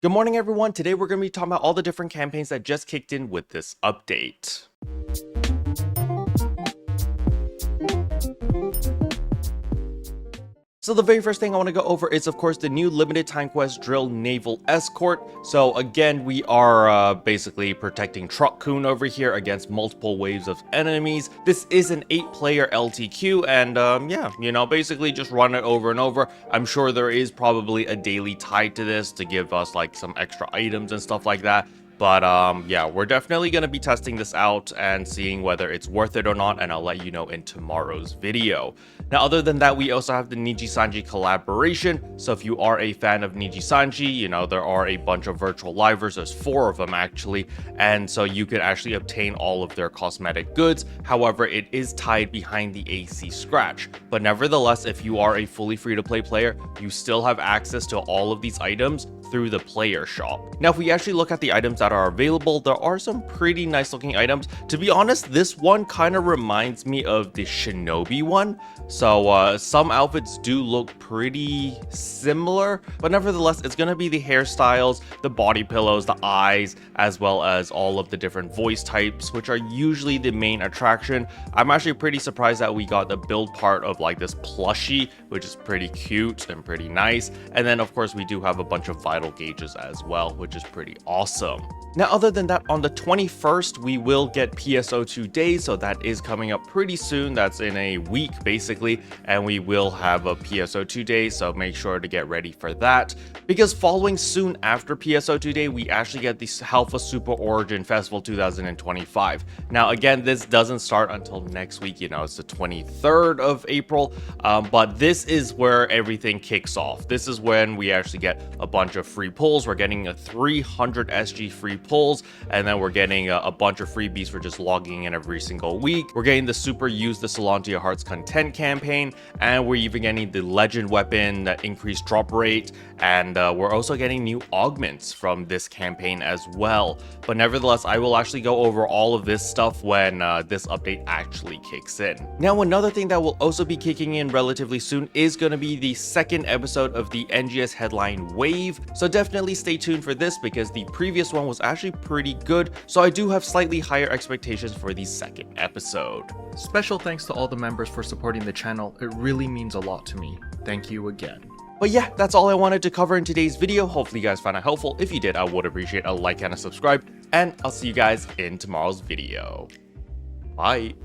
Good morning, everyone. Today we're going to be talking about all the different campaigns that just kicked in with this update. So the very first thing I want to go over is, of course, the new limited time quest Drill Naval Escort. So again, we are basically protecting Truck-kun over here against multiple waves of enemies. This is an 8-player LTQ, and yeah, basically just run it over and over. I'm sure there is probably a daily tied to this to give us like some extra items and stuff like that. But yeah, we're definitely going to be testing this out and seeing whether it's worth it or not, and I'll let you know in tomorrow's video. Now, other than that, we also have the Nijisanji collaboration. So if you are a fan of Nijisanji, there are a bunch of virtual livers. There's 4 of them actually, and so you can actually obtain all of their cosmetic goods. However, it is tied behind the AC scratch. But nevertheless, if you are a fully free-to-play player, you still have access to all of these items through the player shop. Now, if we actually look at the items that are available, there are some pretty nice looking items. To be honest, this one kind of reminds me of the Shinobi one. So some outfits do look pretty similar, but nevertheless, it's going to be the hairstyles, the body pillows, the eyes, as well as all of the different voice types, which are usually the main attraction. I'm actually pretty surprised that we got the build part of like this plushie, which is pretty cute and pretty nice. And then of course we do have a bunch of vital gauges as well, which is pretty awesome. Now, other than that, on the 21st, we will get PSO2 days, so that is coming up pretty soon. That's in a week, basically, and we will have a PSO2 day, so make sure to get ready for that. Because following soon after PSO2 day, we actually get the Alpha Super Origin Festival 2025. Now, again, this doesn't start until next week, it's the 23rd of April, but this is where everything kicks off. This is when we actually get a bunch of free pulls. We're getting a 300 SG free pulls, and then we're getting a bunch of freebies for just logging in every single week. We're getting the Super Use the Salon to Your Heart's content campaign, and we're even getting the Legend weapon that increased drop rate, and we're also getting new augments from this campaign as well. But nevertheless, I will actually go over all of this stuff when this update actually kicks in. Now, another thing that will also be kicking in relatively soon is going to be the second episode of the NGS headline wave, so definitely stay tuned for this because the previous one was actually pretty good, so I do have slightly higher expectations for the second episode. Special thanks to all the members for supporting the channel. It really means a lot to me. Thank you again. But yeah, that's all I wanted to cover in today's video. Hopefully you guys found it helpful. If you did, I would appreciate a like and a subscribe, and I'll see you guys in tomorrow's video. Bye.